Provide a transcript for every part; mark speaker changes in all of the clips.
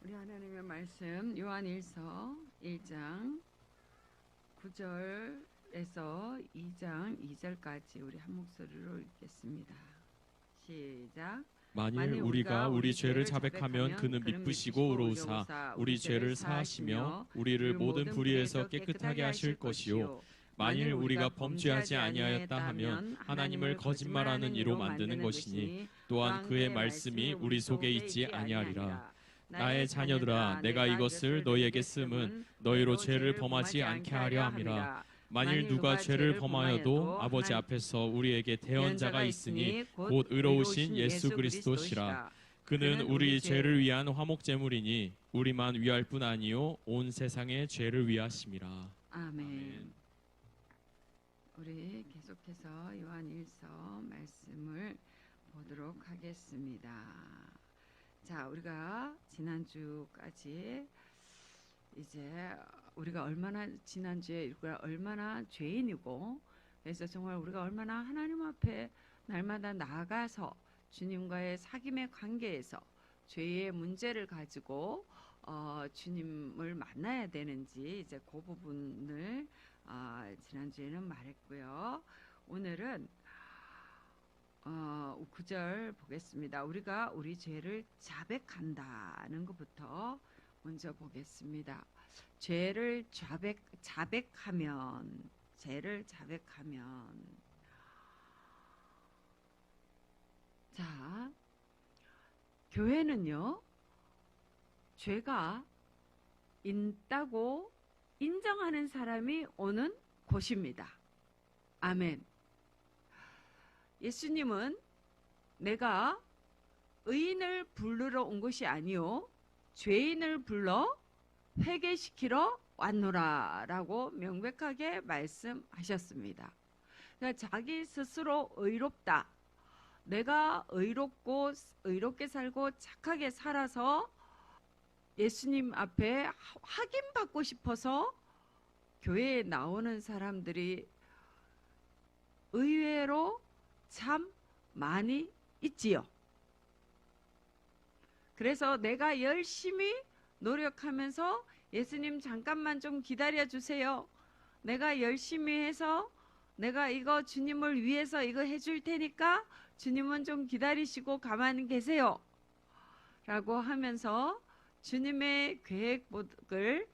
Speaker 1: 우리 하나님의 말씀 요한일서 1장 9절에서 2장 2절까지 우리 한 목소리로 읽겠습니다. 시작.
Speaker 2: 만일 우리가 우리 죄를 자백하면 그는 미쁘시고 의로우사 우리 죄를 사하시며 우리를 모든 불의에서 깨끗하게 하실 것이요 만일 우리가 범죄하지 아니하였다 하면 하나님을 거짓말하는 이로 만드는 것이니 또한 그의 말씀이 우리 속에 있지 아니하리라. 나의 자녀들아, 내가 이것을 너희에게 쓰면 너희로 죄를 범하지 않게 하려 함이라. 만일 누가 죄를 범하여도 아버지 앞에서 우리에게 대언자가 있으니 곧 의로우신 예수 그리스도시라. 그는 우리 죄를 위한 화목제물이니 우리만 위할 뿐 아니요 온 세상의 죄를 위하심이라.
Speaker 1: 아멘. 우리 계속해서 요한일서 말씀을 보도록 하겠습니다. 자, 우리가 지난주까지 이제 우리가 얼마나 지난주에 우리가 얼마나 죄인이고 그래서 정말 우리가 얼마나 하나님 앞에 날마다 나아가서 주님과의 사귐의 관계에서 죄의 문제를 가지고 주님을 만나야 되는지 이제 그 부분을 지난주에는 말했고요. 오늘은 9절 보겠습니다. 우리가 우리 죄를 자백한다는 것부터 먼저 보겠습니다. 죄를 자백하면 자, 교회는요 죄가 있다고 인정하는 사람이 오는 곳입니다. 아멘. 예수님은 내가 의인을 부르러 온 것이 아니요 죄인을 불러 회개시키러 왔노라 라고 명백하게 말씀하셨습니다. 그러니까 자기 스스로 의롭다, 내가 의롭고 의롭게 살고 착하게 살아서 예수님 앞에 확인받고 싶어서 교회에 나오는 사람들이 의외로 참 많이 있지요. 그래서 내가 열심히 노력하면서 예수님 잠깐만 좀 기다려 주세요. 내가 열심히 해서 내가 이거 주님을 위해서 이거 해줄 테니까 주님은 좀 기다리시고 가만히 계세요 라고 하면서 주님의 계획을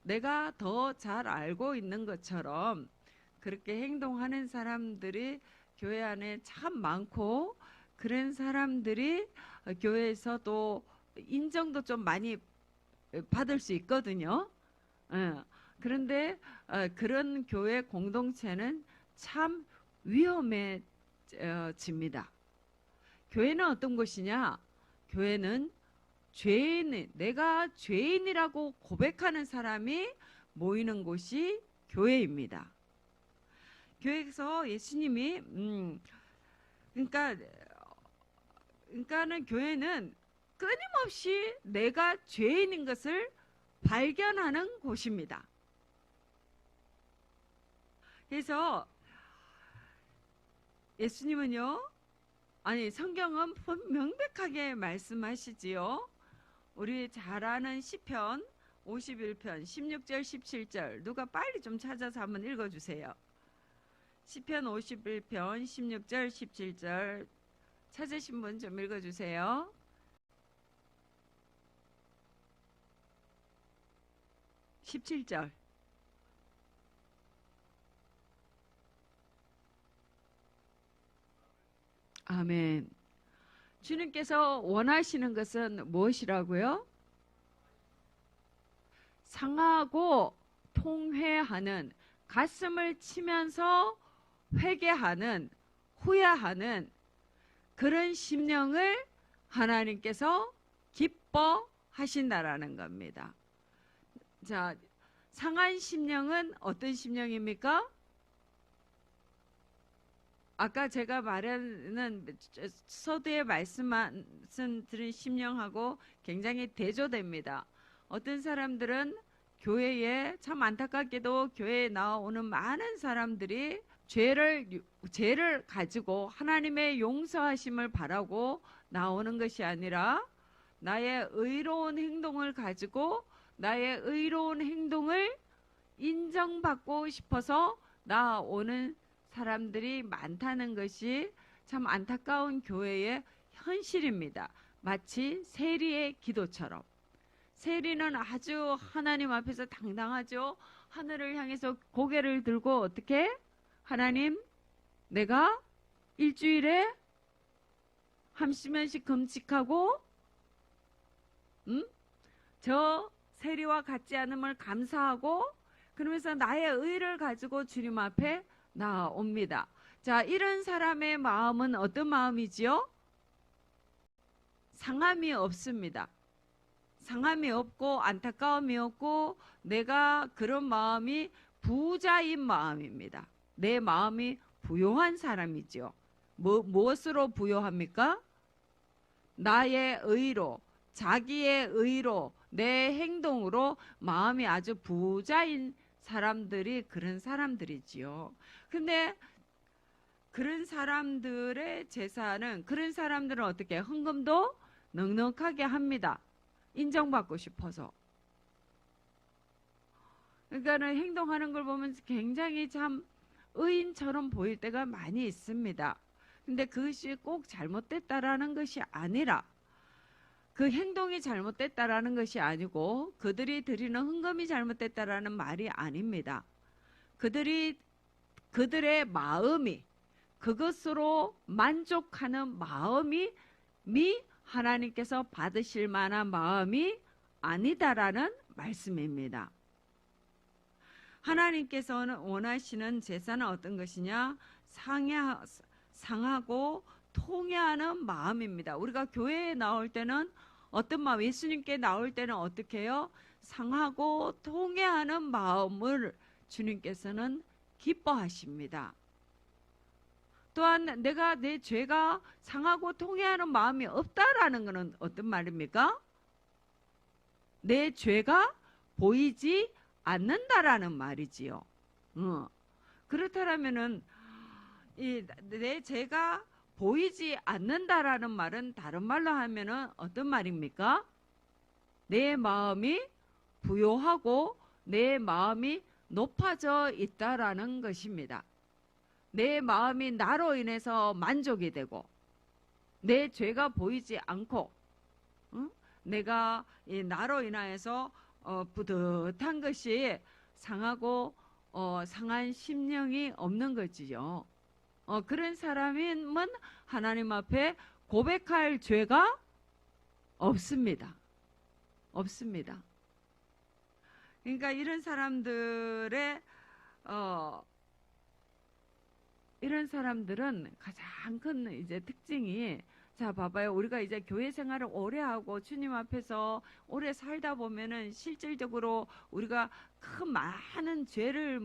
Speaker 1: 내가 더 잘 알고 있는 것처럼 그렇게 행동하는 사람들이 교회 안에 참 많고 그런 사람들이 교회에서도 인정도 좀 많이 받을 수 있거든요. 그런데 그런 교회 공동체는 참 위험해집니다. 교회는 어떤 곳이냐? 교회는 내가 죄인이라고 고백하는 사람이 모이는 곳이 교회입니다. 교회에서 예수님이 그러니까는 교회는 끊임없이 내가 죄인인 것을 발견하는 곳입니다. 그래서 예수님은요, 성경은 명백하게 말씀하시지요. 우리 잘 아는 시편 51편 16절 17절 누가 빨리 좀 찾아서 한번 읽어주세요. 시편 51편 16절 17절 찾으신 분 좀 읽어주세요. (17절) 아멘. 주님께서 원하시는 것은 무엇이라고요? 상하고 통회하는, 가슴을 치면서 회개하는, 후회하는 그런 심령을 하나님께서 기뻐하신다라는 겁니다. 자, 상한 심령은 어떤 심령입니까? 아까 제가 말하는 서두에 말씀드린 심령하고 굉장히 대조됩니다. 어떤 사람들은 교회에 참 안타깝게도 교회에 나오는 많은 사람들이 죄를 가지고 하나님의 용서하심을 바라고 나오는 것이 아니라 나의 의로운 행동을 가지고 나의 의로운 행동을 인정받고 싶어서 나오는 사람들이 많다는 것이 참 안타까운 교회의 현실입니다. 마치 세리의 기도처럼. 세리는 아주 하나님 앞에서 당당하죠. 하늘을 향해서 고개를 들고 어떻게? 하나님, 내가 일주일에 한 시면씩 금식하고 저 세리와 같지 않음을 감사하고 그러면서 나의 의를 가지고 주님 앞에 나옵니다. 자, 이런 사람의 마음은 어떤 마음이지요? 상함이 없습니다. 상함이 없고 안타까움이 없고 내가 그런 마음이 부자인 마음입니다. 내 마음이 부요한 사람이죠. 무엇으로 부요합니까? 나의 의로, 자기의 의로, 내 행동으로 마음이 아주 부자인 사람들이 그런 사람들이지요. 근데 그런 사람들의 재산은 그런 사람들은 어떻게 헌금도 넉넉하게 합니다. 인정받고 싶어서. 그러니까는 행동하는 걸 보면 굉장히 참 의인처럼 보일 때가 많이 있습니다. 근데 그것이 꼭 잘못됐다라는 것이 아니라 그 행동이 잘못됐다라는 것이 아니고 그들이 드리는 헌금이 잘못됐다라는 말이 아닙니다. 그들의 마음이 그것으로 만족하는 마음이 하나님께서 받으실 만한 마음이 아니다라는 말씀입니다. 하나님께서는 원하시는 제사는 어떤 것이냐? 상하고 통회하는 마음입니다. 우리가 교회에 나올 때는 어떤 마음, 예수님께 나올 때는 어떻게 해요? 상하고 통회하는 마음을 주님께서는 기뻐하십니다. 또한 내가 내 죄가 상하고 통회하는 마음이 없다라는 것은 어떤 말입니까? 내 죄가 보이지 않는다라는 말이지요. 그렇다면은 내 죄가 보이지 않는다라는 말은 다른 말로 하면은 어떤 말입니까? 내 마음이 부요하고 내 마음이 높아져 있다라는 것입니다. 내 마음이 나로 인해서 만족이 되고 내 죄가 보이지 않고 내가 나로 인하여서 뿌듯한 것이 상하고 상한 심령이 없는 거지요. 그런 사람은 하나님 앞에 고백할 죄가 없습니다. 없습니다. 그러니까 이런 사람들은 가장 큰 이제 특징이, 자 봐봐요. 우리가 이제 교회 생활을 오래 하고 주님 앞에서 오래 살다 보면은 실질적으로 우리가 많은 죄를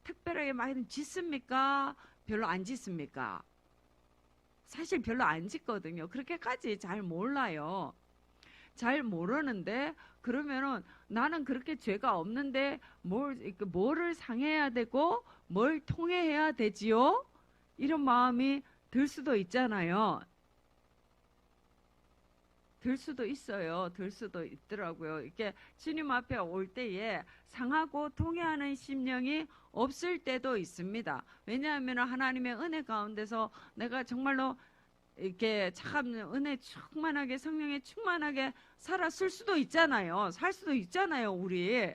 Speaker 1: 특별하게 많이 짓습니까? 별로 안 짓습니까? 사실 별로 안 짓거든요. 그렇게까지 잘 몰라요. 잘 모르는데 그러면은 나는 그렇게 죄가 없는데 뭐를 상해야 되고 뭘 통해야 되지요? 이런 마음이 들 수도 있잖아요. 들 수도 있어요. 들 수도 있더라고요. 이렇게 주님 앞에 올 때에 상하고 통해하는 심령이 없을 때도 있습니다. 왜냐하면 하나님의 은혜 가운데서 내가 정말로 이렇게 참 은혜 충만하게 성령에 충만하게 살았을 수도 있잖아요. 살 수도 있잖아요, 우리.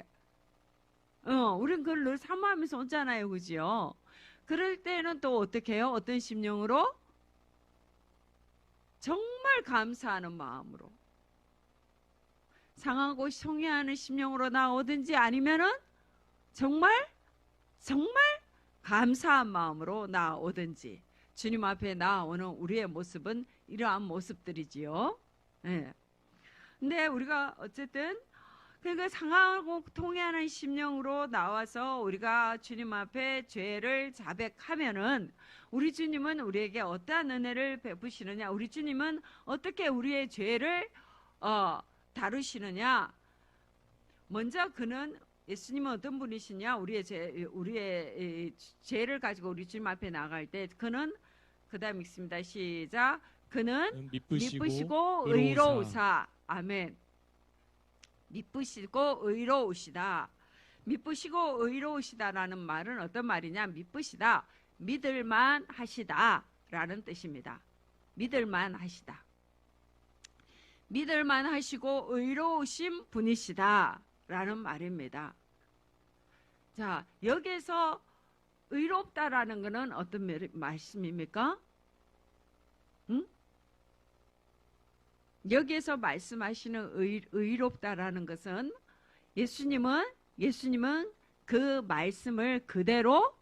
Speaker 1: 우린 그걸 늘 사모하면서 오잖아요, 그지요? 그럴 때는 또 어떻게 해요? 어떤 심령으로? 정말 감사하는 마음으로, 상하고 통회하는 심령으로 나오든지 아니면은 정말 감사한 마음으로 나오든지 주님 앞에 나오는 우리의 모습은 이러한 모습들이지요. 네. 근데 우리가 어쨌든 그러니까 상하고 통회하는 심령으로 나와서 우리가 주님 앞에 죄를 자백하면은 우리 주님은 우리에게 어떠한 은혜를 베푸시느냐, 우리 주님은 어떻게 우리의 죄를 다루시느냐. 먼저 그는 예수님은 어떤 분이시냐, 우리의 죄를 가지고 우리 주님 앞에 나갈 때 그는, 그 다음 읽습니다. 시작. 그는 미쁘시고 의로우사 아멘. 미쁘시고 의로우시다. 미쁘시고 의로우시다라는 말은 어떤 말이냐? 미쁘시다, 믿을만 하시다 라는 뜻입니다. 믿을만 하시다. 믿을만 하시고 의로우신 분이시다 라는 말입니다. 자, 여기서 의롭다라는 것은 어떤 말씀입니까? 여기에서 말씀하시는 의롭다라는 것은 예수님은 그 말씀을 그대로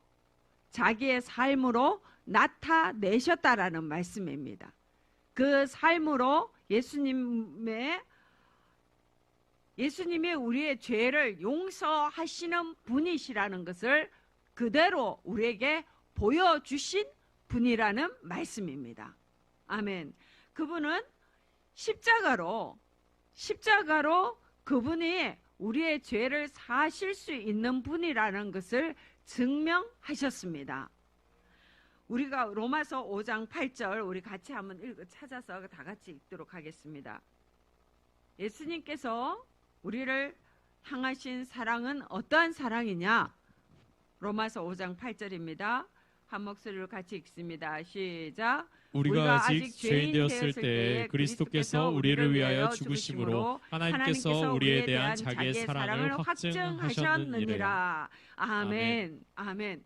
Speaker 1: 자기의 삶으로 나타내셨다라는 말씀입니다. 그 삶으로 예수님이 우리의 죄를 용서하시는 분이시라는 것을 그대로 우리에게 보여주신 분이라는 말씀입니다. 아멘. 그분은 십자가로 그분이 우리의 죄를 사실 수 있는 분이라는 것을 증명하셨습니다. 우리가 로마서 5장 8절 우리 같이 한번 찾아서 다 같이 읽도록 하겠습니다. 예수님께서 우리를 향하신 사랑은 어떠한 사랑이냐? 로마서 5장 8절입니다. 한 목소리로 같이 읽습니다. 시작.
Speaker 2: 우리가 아직 죄인 되었을 때 그리스도께서 우리를 위하여 죽으심으로 하나님께서 우리에 대한 자기의 사랑을 확증하셨느니라.
Speaker 1: 아멘. 아멘.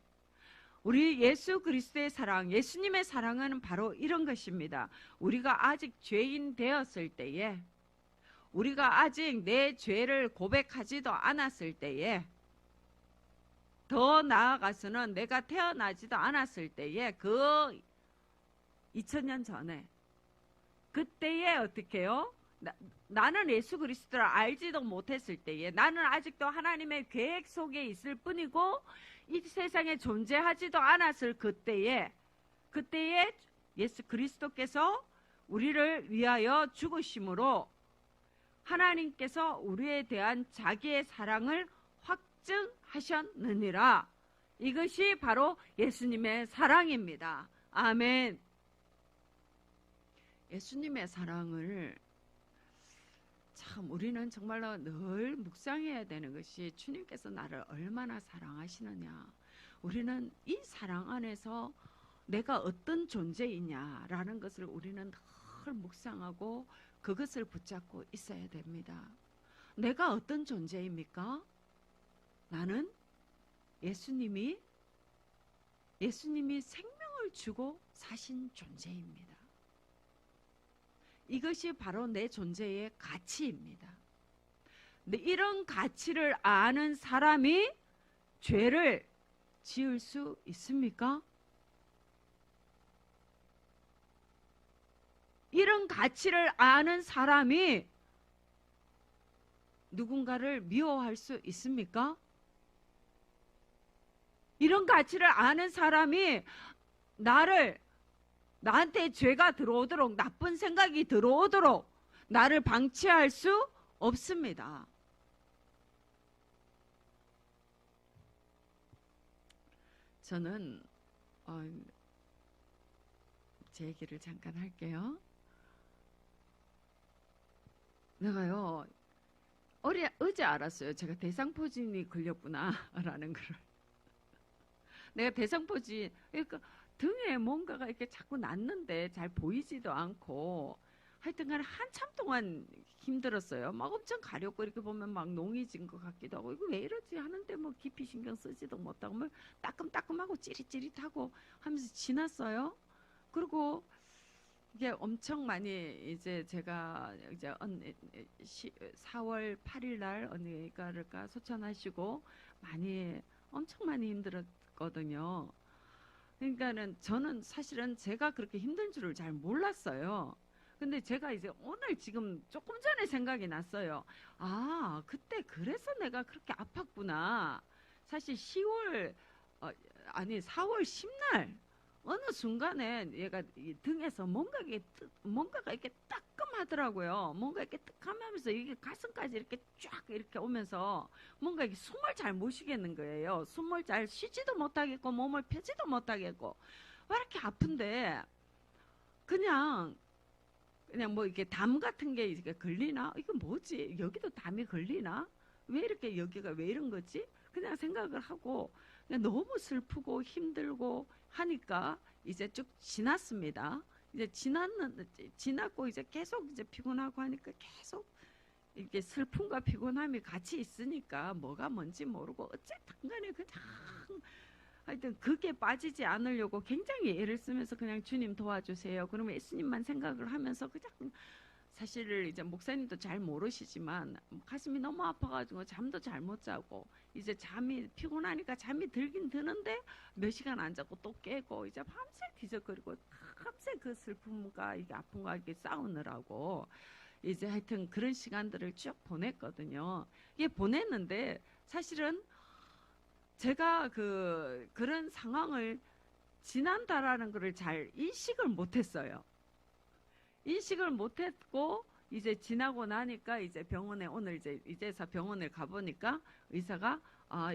Speaker 1: 우리 예수 그리스도의 사랑, 예수님의 사랑은 바로 이런 것입니다. 우리가 아직 죄인 되었을 때에, 우리가 아직 내 죄를 고백하지도 않았을 때에, 더 나아가서는 내가 태어나지도 않았을 때에, 그 2000년 전에, 그때에 어떻게 해요? 나는 예수 그리스도를 알지도 못했을 때에, 나는 아직도 하나님의 계획 속에 있을 뿐이고 이 세상에 존재하지도 않았을 그때에 예수 그리스도께서 우리를 위하여 죽으심으로 하나님께서 우리에 대한 자기의 사랑을 확증하셨느니라. 이것이 바로 예수님의 사랑입니다. 아멘. 예수님의 사랑을 참 우리는 정말로 늘 묵상해야 되는 것이, 주님께서 나를 얼마나 사랑하시느냐, 우리는 이 사랑 안에서 내가 어떤 존재이냐라는 것을 우리는 늘 묵상하고 그것을 붙잡고 있어야 됩니다. 내가 어떤 존재입니까? 나는 예수님이 생명을 주고 사신 존재입니다. 이것이 바로 내 존재의 가치입니다. 근데 이런 가치를 아는 사람이 죄를 지을 수 있습니까? 이런 가치를 아는 사람이 누군가를 미워할 수 있습니까? 이런 가치를 아는 사람이 나한테 죄가 들어오도록, 나쁜 생각이 들어오도록 나를 방치할 수 없습니다. 저는 제 얘기를 잠깐 할게요. 내가요, 어제 알았어요. 제가 대상포진이 걸렸구나 라는 거를. 내가 대상포진, 그러니까 등에 뭔가가 이렇게 자꾸 났는데 잘 보이지도 않고, 하여튼간 한참 동안 힘들었어요. 막 엄청 가렵고, 이렇게 보면 막 농이진 것 같기도 하고, 이거 왜 이러지 하는데 뭐 깊이 신경 쓰지도 못하고, 뭐 따끔따끔하고 찌릿찌릿하고 하면서 지났어요. 그리고 이게 엄청 많이, 이제 제가 이제 4월 8일 날 언니가 소천하시고 엄청 많이 힘들었거든요. 그러니까는 저는 사실은 제가 그렇게 힘든 줄을 잘 몰랐어요. 근데 제가 이제 오늘 지금 조금 전에 생각이 났어요. 아, 그때 그래서 내가 그렇게 아팠구나. 사실 4월 10날 어느 순간에 얘가 등에서 뭔가가 이렇게 따끔하더라고요. 뭔가 이렇게 뜨끔하면서 이게 가슴까지 이렇게 쫙 이렇게 오면서 뭔가 이게 숨을 잘 못 쉬겠는 거예요. 숨을 잘 쉬지도 못하겠고 몸을 펴지도 못하겠고, 왜 이렇게 아픈데 그냥 그냥 뭐 이렇게 담 같은 게 이렇게 걸리나? 이거 뭐지? 여기도 담이 걸리나? 왜 이렇게 여기가 왜 이런 거지? 그냥 생각을 하고 그냥 너무 슬프고 힘들고 하니까 이제 쭉 지났습니다. 이제 지났고 이제 계속 이제 피곤하고 하니까 계속 이렇게 슬픔과 피곤함이 같이 있으니까 뭐가 뭔지 모르고 어쨌든 간에 그냥 하여튼 그게 빠지지 않으려고 굉장히 애를 쓰면서 그냥 주님 도와주세요. 그러면 예수님만 생각을 하면서 그냥 사실 이제 목사님도 잘 모르시지만 가슴이 너무 아파가지고 잠도 잘 못 자고 이제 잠이 피곤하니까 잠이 들긴 드는데 몇 시간 안 자고 또 깨고 이제 밤새 뒤적거리고 밤새 그 슬픔과 이게 아픔과 이게 싸우느라고 이제 하여튼 그런 시간들을 쭉 보냈거든요. 이게 보냈는데 사실은 제가 그런 상황을 지난다라는 것을 잘 인식을 못했어요. 인식을 못했고 이제 지나고 나니까 이제 병원에 오늘 이제서 병원에 가보니까 의사가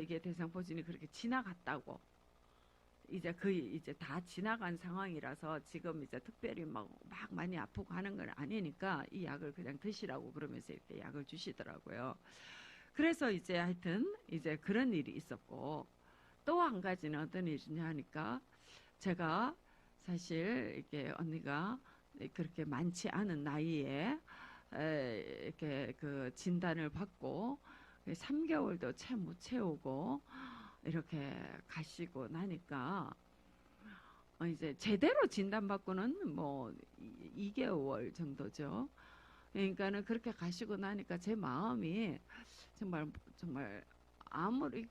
Speaker 1: 이게 대상포진이 그렇게 지나갔다고 이제 이제 다 지나간 상황이라서 지금 이제 특별히 막 많이 아프고 하는 건 아니니까 이 약을 그냥 드시라고 그러면서 이렇게 약을 주시더라고요. 그래서 이제 하여튼 이제 그런 일이 있었고 또 한 가지는 어떤 일이냐 하니까 제가 사실 이렇게 언니가 그렇게 많지 않은 나이에 이렇게 그 진단을 받고 3개월도 채 못 채우고 이렇게 가시고 나니까 이제 제대로 진단받고는 뭐 2개월 정도죠. 그러니까는 그렇게 가시고 나니까 제 마음이 정말 아무리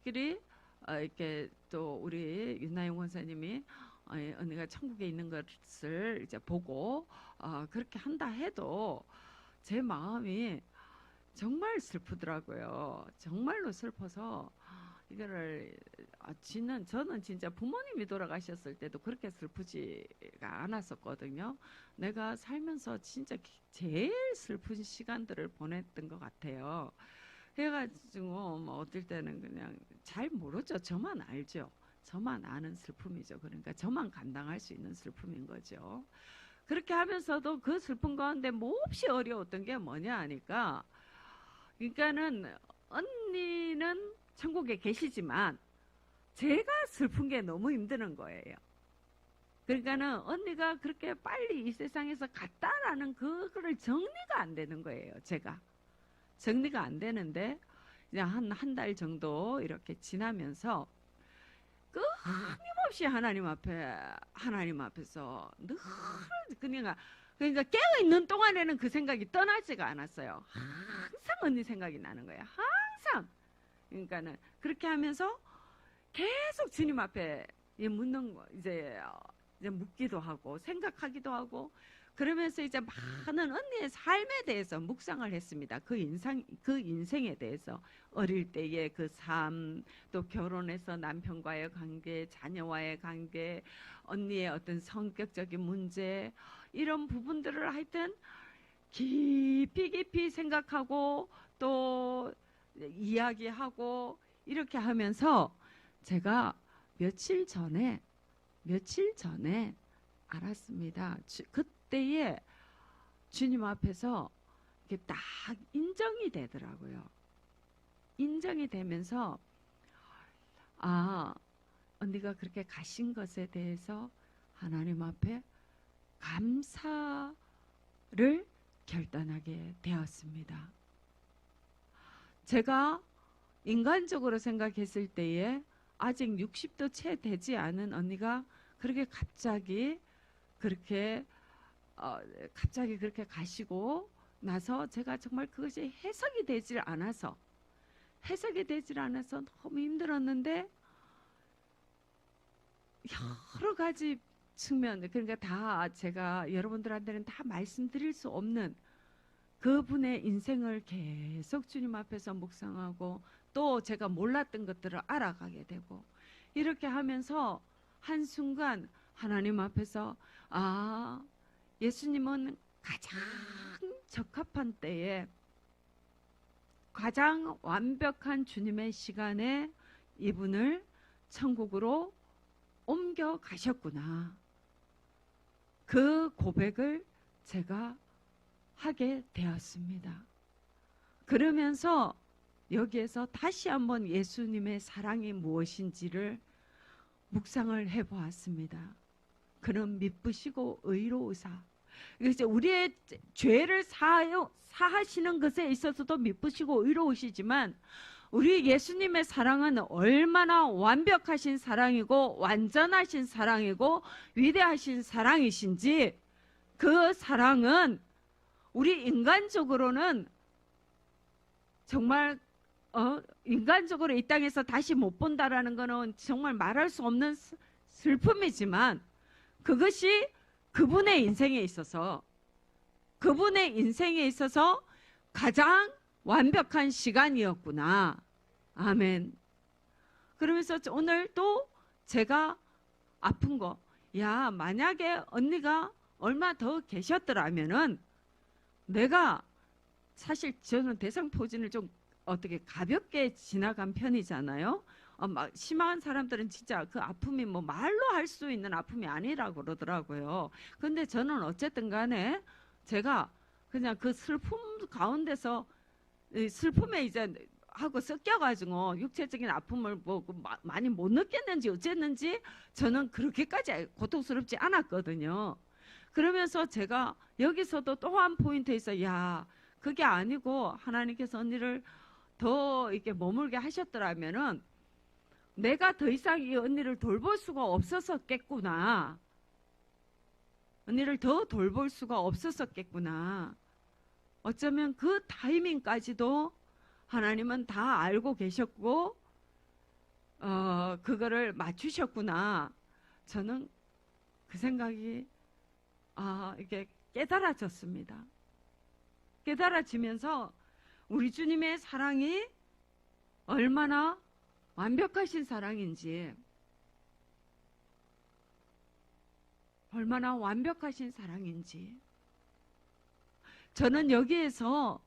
Speaker 1: 이렇게 또 우리 윤나영 원사님이 언니가 천국에 있는 것을 이제 보고 그렇게 한다 해도 제 마음이 정말 슬프더라고요. 정말로 슬퍼서 이거를 저는 진짜 부모님이 돌아가셨을 때도 그렇게 슬프지가 않았었거든요. 내가 살면서 진짜 제일 슬픈 시간들을 보냈던 것 같아요. 그래가지고 뭐 어떨 때는 그냥 잘 모르죠. 저만 알죠. 저만 아는 슬픔이죠. 그러니까 저만 감당할 수 있는 슬픔인 거죠. 그렇게 하면서도 그 슬픈 가운데 몹시 어려웠던 게 뭐냐 하니까 그러니까는 언니는 천국에 계시지만 제가 슬픈 게 너무 힘드는 거예요. 그러니까는 언니가 그렇게 빨리 이 세상에서 갔다라는 그거를 정리가 안 되는 거예요. 제가 정리가 안 되는데 그냥 한 달 정도 이렇게 지나면서 끊임없이 하나님 앞에서 늘 그러니까 깨어 있는 동안에는 그 생각이 떠나지가 않았어요. 항상 언니 생각이 나는 거예요. 항상. 그러니까는 그렇게 하면서 계속 주님 앞에 묻는 거 이제 묻기도 하고 생각하기도 하고 그러면서 이제 많은 언니의 삶에 대해서 묵상을 했습니다. 그 인생에 대해서 어릴 때의 그 삶, 또 결혼해서 남편과의 관계, 자녀와의 관계, 언니의 어떤 성격적인 문제 이런 부분들을 하여튼 깊이 생각하고 또 이야기하고 이렇게 하면서 제가 며칠 전에 알았습니다. 그때에 주님 앞에서 이게 딱 인정이 되더라고요. 인정이 되면서 언니가 그렇게 가신 것에 대해서 하나님 앞에 감사를 결단하게 되었습니다. 제가 인간적으로 생각했을 때에 아직 60도 채 되지 않은 언니가 그렇게 갑자기 그렇게 가시고 나서 제가 정말 그것이 해석이 되질 않아서 너무 힘들었는데 여러 가지 측면 그러니까 다 제가 여러분들한테는 다 말씀드릴 수 없는 그분의 인생을 계속 주님 앞에서 묵상하고 또 제가 몰랐던 것들을 알아가게 되고 이렇게 하면서 한순간 하나님 앞에서 예수님은 가장 적합한 때에 가장 완벽한 주님의 시간에 이분을 천국으로 옮겨 가셨구나. 그 고백을 제가 하게 되었습니다. 그러면서 여기에서 다시 한번 예수님의 사랑이 무엇인지를 묵상을 해보았습니다. 그는 미쁘시고 의로우사. 이제 우리의 죄를 사하시는 것에 있어서도 미쁘시고 의로우시지만 우리 예수님의 사랑은 얼마나 완벽하신 사랑이고 완전하신 사랑이고 위대하신 사랑이신지, 그 사랑은 우리 인간적으로는 정말 인간적으로 이 땅에서 다시 못 본다라는 것은 정말 말할 수 없는 슬픔이지만, 그것이 그분의 인생에 있어서 가장 완벽한 시간이었구나. 아멘. 그러면서 오늘 또 제가 아픈 거, 야, 만약에 언니가 얼마 더 계셨더라면은, 내가 사실 저는 대상포진을 좀 어떻게 가볍게 지나간 편이잖아요. 막 심한 사람들은 진짜 그 아픔이 뭐 말로 할 수 있는 아픔이 아니라고 그러더라고요. 근데 저는 어쨌든 간에 제가 그냥 그 슬픔 가운데서 슬픔에 이제 하고 섞여가지고 육체적인 아픔을 뭐 많이 못 느꼈는지 어쨌는지 저는 그렇게까지 고통스럽지 않았거든요. 그러면서 제가 여기서도 또 한 포인트에 있어, 야, 그게 아니고 하나님께서 언니를 더 이렇게 머물게 하셨더라면은 내가 더 이상 이 언니를 돌볼 수가 없었겠구나. 언니를 더 돌볼 수가 없었겠구나. 어쩌면 그 타이밍까지도 하나님은 다 알고 계셨고 그거를 맞추셨구나. 저는 그 생각이 이게 깨달아졌습니다. 깨달아지면서 우리 주님의 사랑이 얼마나 완벽하신 사랑인지, 얼마나 완벽하신 사랑인지, 저는 여기에서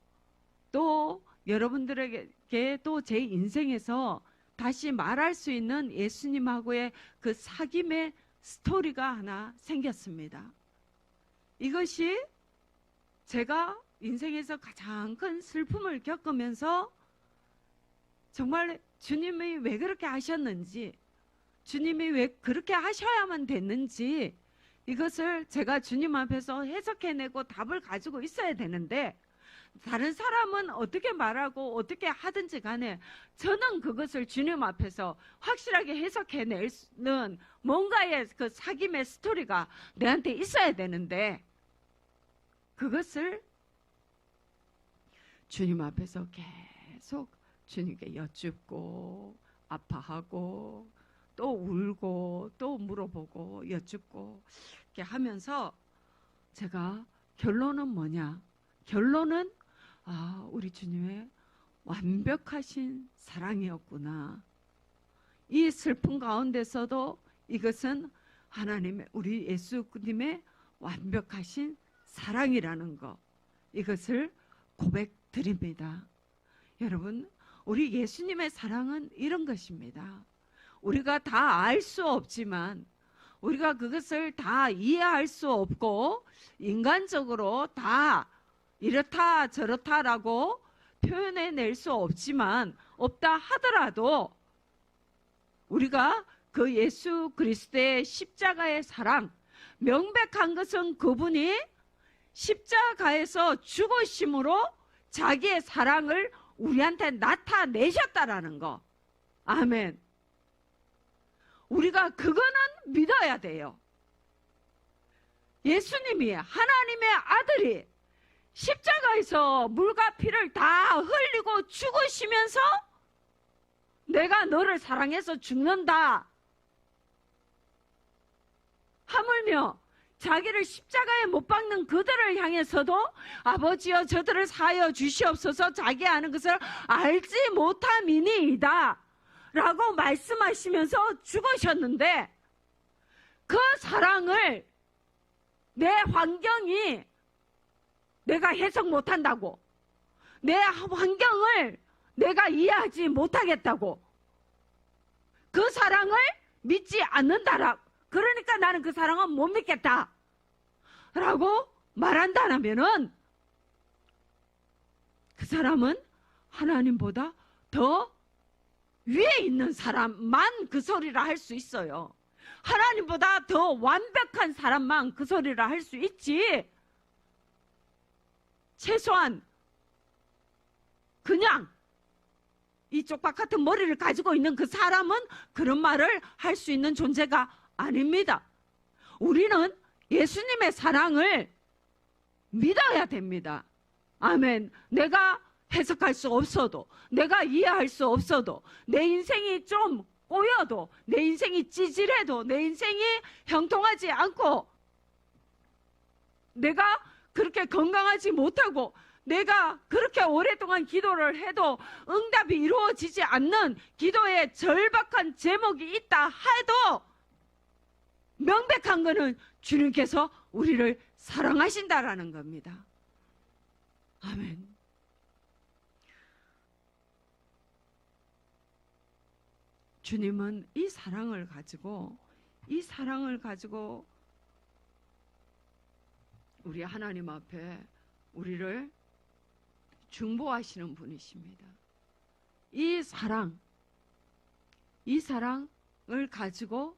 Speaker 1: 또 여러분들에게 또 제 인생에서 다시 말할 수 있는 예수님하고의 그 사귐의 스토리가 하나 생겼습니다. 이것이 제가 인생에서 가장 큰 슬픔을 겪으면서 정말 주님이 왜 그렇게 하셨는지, 주님이 왜 그렇게 하셔야만 됐는지, 이것을 제가 주님 앞에서 해석해내고 답을 가지고 있어야 되는데, 다른 사람은 어떻게 말하고 어떻게 하든지 간에 저는 그것을 주님 앞에서 확실하게 해석해내는 뭔가의 그 사귐의 스토리가 내한테 있어야 되는데, 그것을 주님 앞에서 계속 주님께 여쭙고 아파하고 또 울고 또 물어보고 여쭙고 이렇게 하면서 제가 결론은 뭐냐? 결론은 우리 주님의 완벽하신 사랑이었구나. 이 슬픔 가운데서도 이것은 하나님의, 우리 예수님의 완벽하신 사랑이라는 것, 이것을 고백드립니다. 여러분, 우리 예수님의 사랑은 이런 것입니다. 우리가 다 알 수 없지만, 우리가 그것을 다 이해할 수 없고 인간적으로 다 이렇다 저렇다라고 표현해낼 수 없다 하더라도 우리가 그 예수 그리스도의 십자가의 사랑, 명백한 것은 그분이 십자가에서 죽으심으로 자기의 사랑을 우리한테 나타내셨다라는 거. 아멘. 우리가 그거는 믿어야 돼요. 예수님이, 하나님의 아들이 십자가에서 물과 피를 다 흘리고 죽으시면서 내가 너를 사랑해서 죽는다. 하물며 자기를 십자가에 못 박는 그들을 향해서도 아버지여 저들을 사하여 주시옵소서, 자기 아는 것을 알지 못함이니이다 라고 말씀하시면서 죽으셨는데, 그 사랑을 내 환경이 내가 해석 못한다고, 내 환경을 내가 이해하지 못하겠다고, 그 사랑을 믿지 않는다라, 그러니까 나는 그 사랑은 못 믿겠다 라고 말한다면은 그 사람은 하나님보다 더 위에 있는 사람만 그 소리를 할 수 있어요. 하나님보다 더 완벽한 사람만 그 소리를 할 수 있지. 최소한 그냥 이 쪽박 같은 머리를 가지고 있는 그 사람은 그런 말을 할 수 있는 존재가 아닙니다. 우리는 예수님의 사랑을 믿어야 됩니다. 아멘. 내가 해석할 수 없어도, 내가 이해할 수 없어도, 내 인생이 좀 꼬여도, 내 인생이 찌질해도, 내 인생이 형통하지 않고, 내가 그렇게 건강하지 못하고, 내가 그렇게 오랫동안 기도를 해도 응답이 이루어지지 않는 기도에 절박한 제목이 있다 해도 명백한 것은 주님께서 우리를 사랑하신다라는 겁니다. 아멘. 주님은 이 사랑을 가지고 우리 하나님 앞에 우리를 중보하시는 분이십니다. 이 사랑을 가지고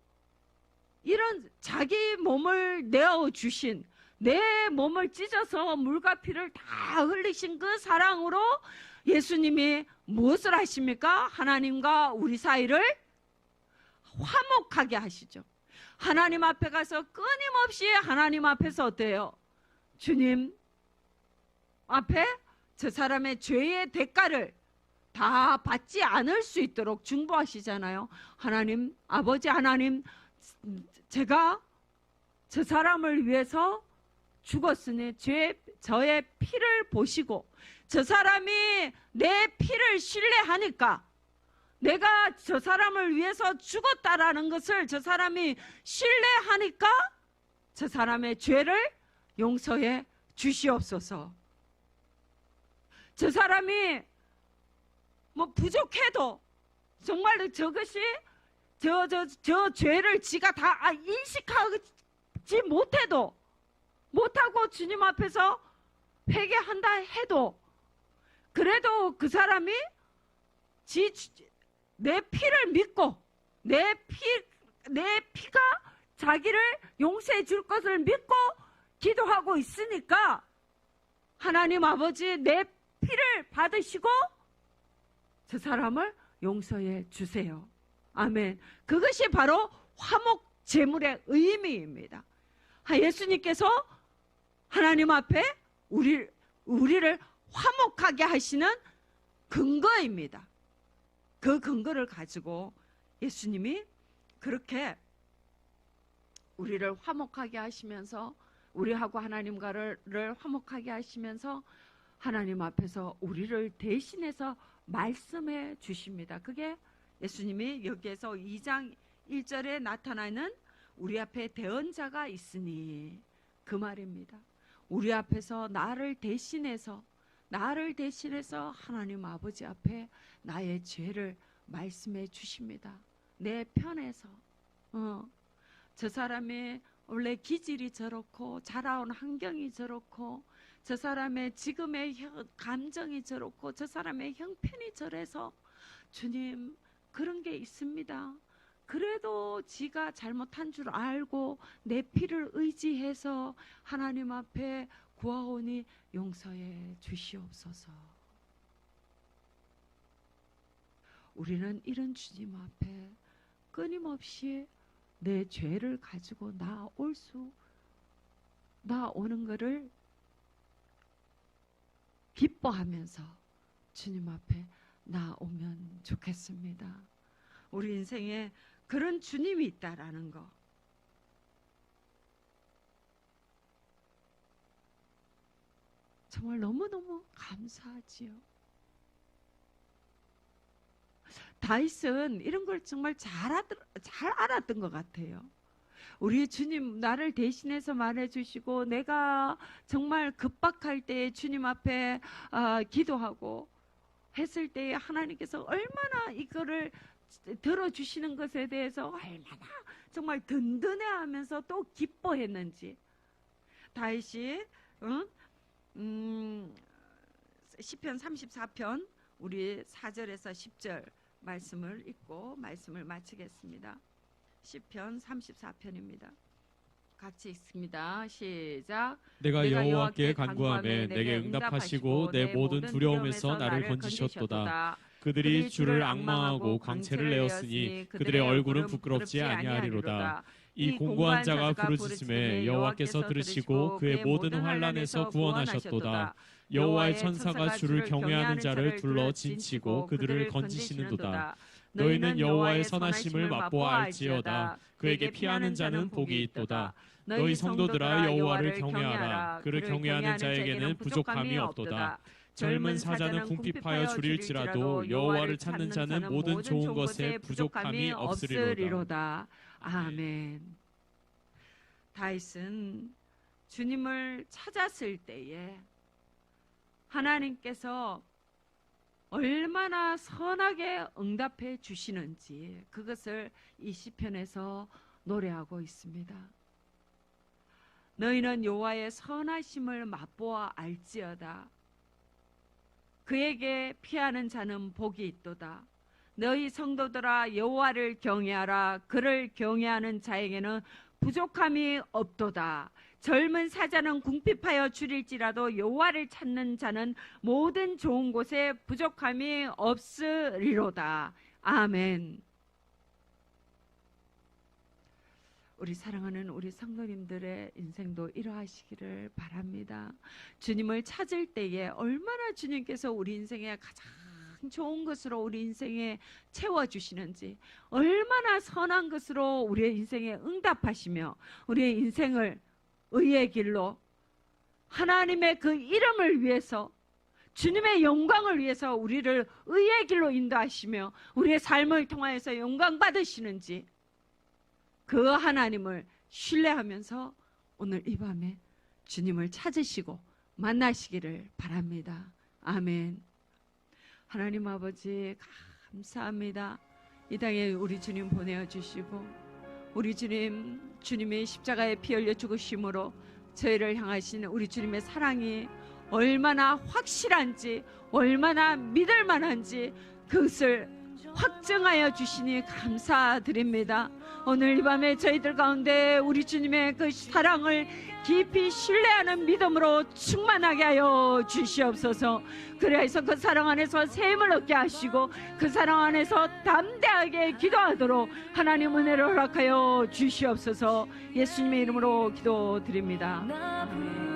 Speaker 1: 이런 자기 몸을 내어주신, 내 몸을 찢어서 물과 피를 다 흘리신 그 사랑으로 예수님이 무엇을 하십니까? 하나님과 우리 사이를 화목하게 하시죠. 하나님 앞에 가서 끊임없이 하나님 앞에서 어때요? 주님 앞에 저 사람의 죄의 대가를 다 받지 않을 수 있도록 중보하시잖아요. 하나님, 아버지 하나님, 제가 저 사람을 위해서 죽었으니 저의 피를 보시고 저 사람이 내 피를 신뢰하니까 내가 저 사람을 위해서 죽었다라는 것을 저 사람이 신뢰하니까 저 사람의 죄를 용서해 주시옵소서. 저 사람이 뭐 부족해도 정말로 저것이 저 죄를 지가 다 인식하지 못하고 주님 앞에서 회개한다 해도 그래도 그 사람이 내 피를 믿고 내 피가 자기를 용서해 줄 것을 믿고 기도하고 있으니까 하나님 아버지 내 피를 받으시고 저 사람을 용서해 주세요. 아멘. 그것이 바로 화목 제물의 의미입니다. 예수님께서 하나님 앞에 우리를 화목하게 하시는 근거입니다. 그 근거를 가지고 예수님이 그렇게 우리를 화목하게 하시면서 우리하고 하나님과를 화목하게 하시면서 하나님 앞에서 우리를 대신해서 말씀해 주십니다. 그게 예수님이 여기에서 2장 1절에 나타나는 우리 앞에 대언자가 있으니 그 말입니다. 우리 앞에서 나를 대신해서 하나님 아버지 앞에 나의 죄를 말씀해 주십니다. 내 편에서 저 사람의 원래 기질이 저렇고 자라온 환경이 저렇고 저 사람의 지금의 감정이 저렇고 저 사람의 형편이 저래서 주님 그런 게 있습니다. 그래도 지가 잘못한 줄 알고 내 피를 의지해서 하나님 앞에 구하오니 용서해 주시옵소서. 우리는 이런 주님 앞에 끊임없이 내 죄를 가지고 나오는 것을 기뻐하면서 주님 앞에 나오면 좋겠습니다. 우리 인생에 그런 주님이 있다라는 거. 정말 너무너무 감사하지요. 다윗은 이런 걸 정말 잘 알았던 것 같아요. 우리 주님 나를 대신해서 말해주시고 내가 정말 급박할 때 주님 앞에 기도하고 했을 때 하나님께서 얼마나 이거를 들어주시는 것에 대해서 얼마나 정말 든든해하면서 또 기뻐했는지. 다윗이 시편 34편 우리 4절에서 10절 말씀을 읽고 말씀을 마치겠습니다. 시편 34편입니다. 같이 읽습니다. 시작.
Speaker 2: 내가 여호와께 간구하매 내게 응답하시고 내 모든 두려움에서 나를 건지셨도다. 그들이 주를 앙망하고 광채를 내었으니 그들의 얼굴은 부끄럽지 아니하리로다. 이 공고한 자가 부르짖음에 여호와께서 들으시고 그의 모든 환난에서 구원하셨도다. 여호와의 천사가 주를 경외하는 자를 둘러 진치고 그들을 건지시는도다. 너희는 여호와의 선하심을 맛보아 알지어다. 그에게 피하는 자는 복이 있도다. 너희 성도들아 여호와를 경외하라. 그를 경외하는 자에게는 부족함이 없도다. 젊은 사자는 궁핍하여 줄일지라도 여호와를 찾는 자는 모든 좋은 것에 부족함이 없으리로다.
Speaker 1: 아멘. 다윗은 주님을 찾았을 때에 하나님께서 얼마나 선하게 응답해 주시는지 그것을 이 시편에서 노래하고 있습니다. 너희는 여호와의 선하심을 맛보아 알지어다. 그에게 피하는 자는 복이 있도다. 너희 성도들아 여호와를 경외하라. 그를 경외하는 자에게는 부족함이 없도다. 젊은 사자는 궁핍하여 줄일지라도 여호와를 찾는 자는 모든 좋은 곳에 부족함이 없으리로다. 아멘. 우리 사랑하는 우리 성도님들의 인생도 이러하시기를 바랍니다. 주님을 찾을 때에 얼마나 주님께서 우리 인생에 가장 좋은 것으로 우리 인생에 채워주시는지, 얼마나 선한 것으로 우리의 인생에 응답하시며 우리의 인생을 의의 길로 하나님의 그 이름을 위해서, 주님의 영광을 위해서 우리를 의의 길로 인도하시며 우리의 삶을 통하여서 영광 받으시는지, 그 하나님을 신뢰하면서 오늘 이 밤에 주님을 찾으시고 만나시기를 바랍니다. 아멘. 하나님 아버지 감사합니다. 이 땅에 우리 주님 보내주시고 우리 주님의 십자가에 피 흘려 죽으심으로 저희를 향하신 우리 주님의 사랑이 얼마나 확실한지, 얼마나 믿을 만한지 그것을 확증하여 주시니 감사드립니다. 오늘 이 밤에 저희들 가운데 우리 주님의 그 사랑을 깊이 신뢰하는 믿음으로 충만하게 하여 주시옵소서. 그래서 그 사랑 안에서 샘을 얻게 하시고 그 사랑 안에서 담대하게 기도하도록 하나님 은혜를 허락하여 주시옵소서. 예수님의 이름으로 기도드립니다. 아멘.